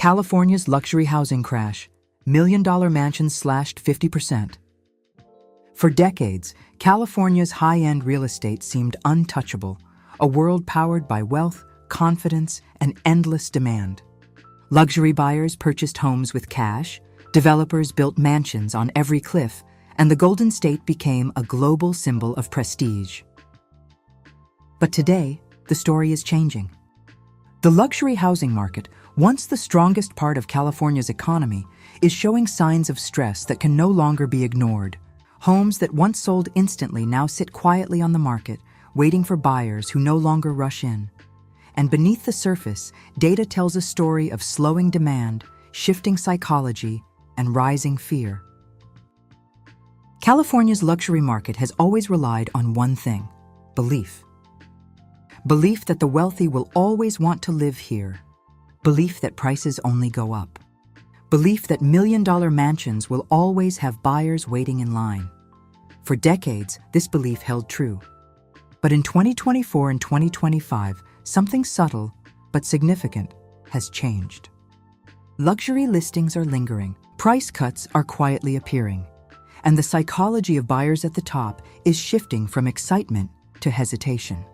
California's luxury housing crash. Million-dollar mansions slashed 50%. For decades, California's high-end real estate seemed untouchable, a world powered by wealth, confidence, and endless demand. Luxury buyers purchased homes with cash, developers built mansions on every cliff, and the Golden State became a global symbol of prestige. But today, the story is changing. The luxury housing market, once the strongest part of California's economy, is showing signs of stress that can no longer be ignored. Homes that once sold instantly now sit quietly on the market, waiting for buyers who no longer rush in. And beneath the surface, data tells a story of slowing demand, shifting psychology, and rising fear. California's luxury market has always relied on one thing: belief. Belief that the wealthy will always want to live here. Belief that prices only go up. Belief that million-dollar mansions will always have buyers waiting in line. For decades, this belief held true. But in 2024 and 2025, something subtle but significant has changed. Luxury listings are lingering, price cuts are quietly appearing, and the psychology of buyers at the top is shifting from excitement to hesitation.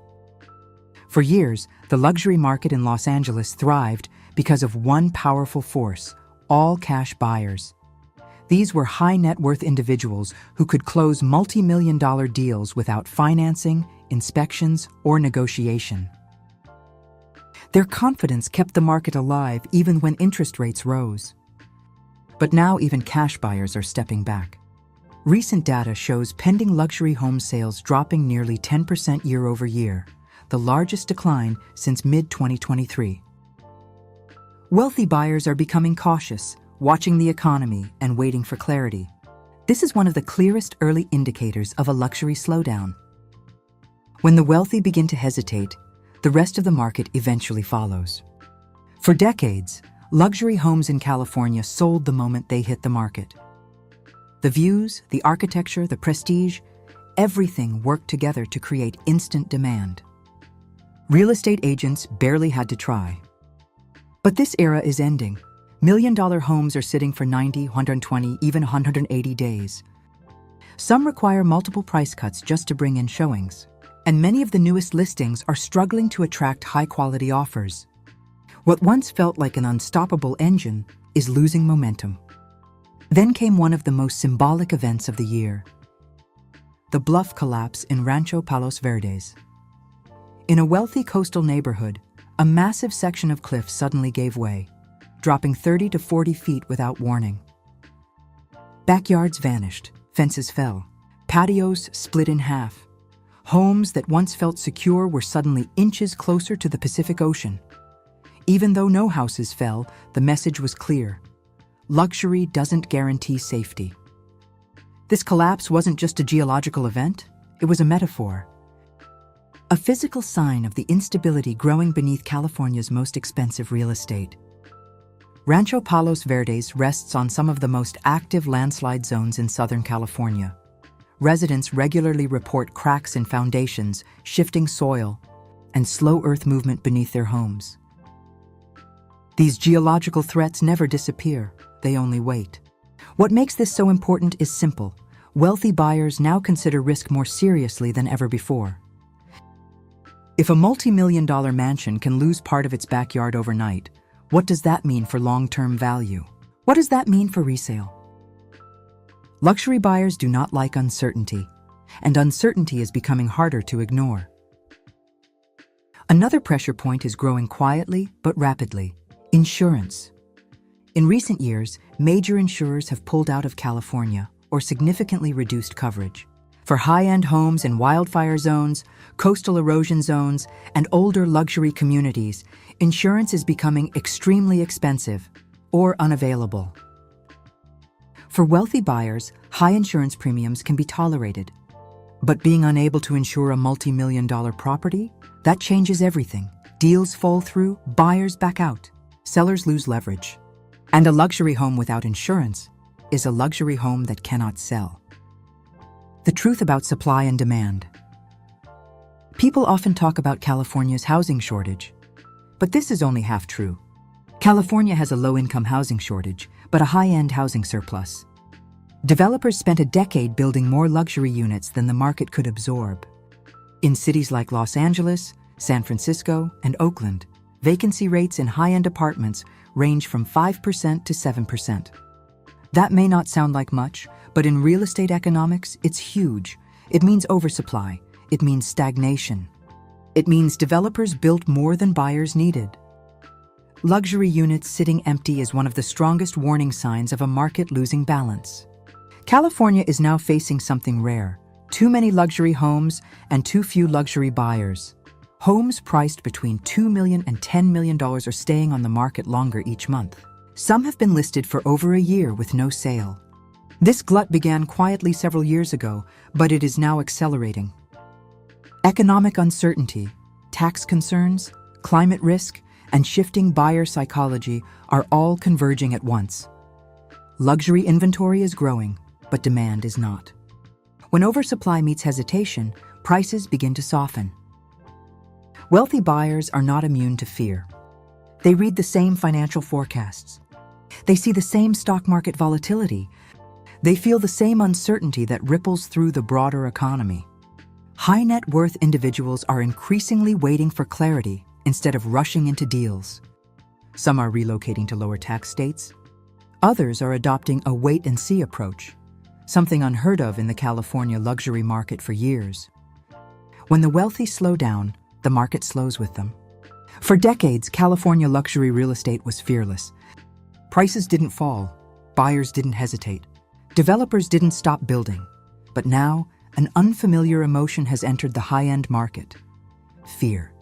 For years, the luxury market in Los Angeles thrived because of one powerful force: all-cash buyers. These were high-net-worth individuals who could close multi-million-dollar deals without financing, inspections, or negotiation. Their confidence kept the market alive even when interest rates rose. But now even cash buyers are stepping back. Recent data shows pending luxury home sales dropping nearly 10% year over year, the largest decline since mid-2023. Wealthy buyers are becoming cautious, watching the economy and waiting for clarity. This is one of the clearest early indicators of a luxury slowdown. When the wealthy begin to hesitate, the rest of the market eventually follows. For decades, luxury homes in California sold the moment they hit the market. The views, the architecture, the prestige, everything worked together to create instant demand. Real estate agents barely had to try. But this era is ending. Million-dollar homes are sitting for 90, 120, even 180 days. Some require multiple price cuts just to bring in showings. And many of the newest listings are struggling to attract high-quality offers. What once felt like an unstoppable engine is losing momentum. Then came one of the most symbolic events of the year: the bluff collapse in Rancho Palos Verdes. In a wealthy coastal neighborhood, a massive section of cliff suddenly gave way, dropping 30 to 40 feet without warning. Backyards vanished, fences fell, patios split in half. Homes that once felt secure were suddenly inches closer to the Pacific Ocean. Even though no houses fell, the message was clear: luxury doesn't guarantee safety. This collapse wasn't just a geological event, it was a metaphor. A physical sign of the instability growing beneath California's most expensive real estate. Rancho Palos Verdes rests on some of the most active landslide zones in Southern California. Residents regularly report cracks in foundations, shifting soil, and slow earth movement beneath their homes. These geological threats never disappear, they only wait. What makes this so important is simple: wealthy buyers now consider risk more seriously than ever before. If a multi-million-dollar mansion can lose part of its backyard overnight, what does that mean for long-term value? What does that mean for resale? Luxury buyers do not like uncertainty, and uncertainty is becoming harder to ignore. Another pressure point is growing quietly but rapidly: insurance. In recent years, major insurers have pulled out of California or significantly reduced coverage. For high-end homes in wildfire zones, coastal erosion zones, and older luxury communities, insurance is becoming extremely expensive or unavailable. For wealthy buyers, high insurance premiums can be tolerated. But being unable to insure a multi-million-dollar property? That changes everything. Deals fall through, buyers back out, sellers lose leverage. And a luxury home without insurance is a luxury home that cannot sell. The truth about supply and demand. People often talk about California's housing shortage, but this is only half true. California has a low-income housing shortage, but a high-end housing surplus. Developers spent a decade building more luxury units than the market could absorb. In cities like Los Angeles, San Francisco, and Oakland, vacancy rates in high-end apartments range from 5% to 7%. That may not sound like much, but in real estate economics, it's huge. It means oversupply. It means stagnation. It means developers built more than buyers needed. Luxury units sitting empty is one of the strongest warning signs of a market losing balance. California is now facing something rare: too many luxury homes and too few luxury buyers. Homes priced between $2 million and $10 million are staying on the market longer each month. Some have been listed for over a year with no sale. This glut began quietly several years ago, but it is now accelerating. Economic uncertainty, tax concerns, climate risk, and shifting buyer psychology are all converging at once. Luxury inventory is growing, but demand is not. When oversupply meets hesitation, prices begin to soften. Wealthy buyers are not immune to fear. They read the same financial forecasts. They see the same stock market volatility. They feel the same uncertainty that ripples through the broader economy. High net worth individuals are increasingly waiting for clarity instead of rushing into deals. Some are relocating to lower tax states. Others are adopting a wait-and-see approach, something unheard of in the California luxury market for years. When the wealthy slow down, the market slows with them. For decades, California luxury real estate was fearless. Prices didn't fall, buyers didn't hesitate, developers didn't stop building. But now, an unfamiliar emotion has entered the high-end market: fear.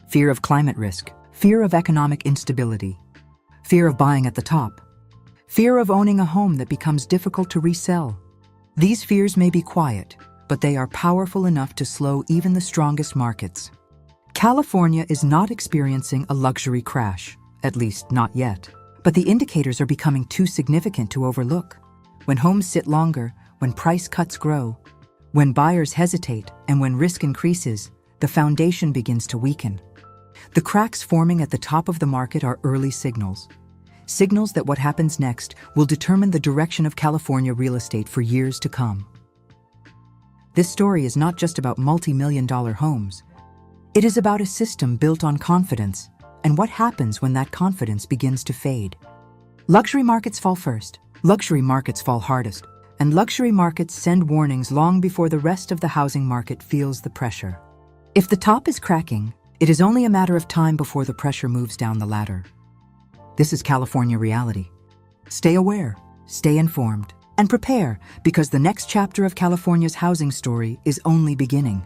Fear of climate risk, fear of economic instability, fear of buying at the top, fear of owning a home that becomes difficult to resell. These fears may be quiet, but they are powerful enough to slow even the strongest markets. California is not experiencing a luxury crash, at least not yet. But the indicators are becoming too significant to overlook. When homes sit longer, when price cuts grow, when buyers hesitate, and when risk increases, the foundation begins to weaken. The cracks forming at the top of the market are early signals. Signals that what happens next will determine the direction of California real estate for years to come. This story is not just about multi-million-dollar homes. It is about a system built on confidence, and what happens when that confidence begins to fade. Luxury markets fall first, luxury markets fall hardest, and luxury markets send warnings long before the rest of the housing market feels the pressure. If the top is cracking, it is only a matter of time before the pressure moves down the ladder. This is California reality. Stay aware, stay informed, and prepare, because the next chapter of California's housing story is only beginning.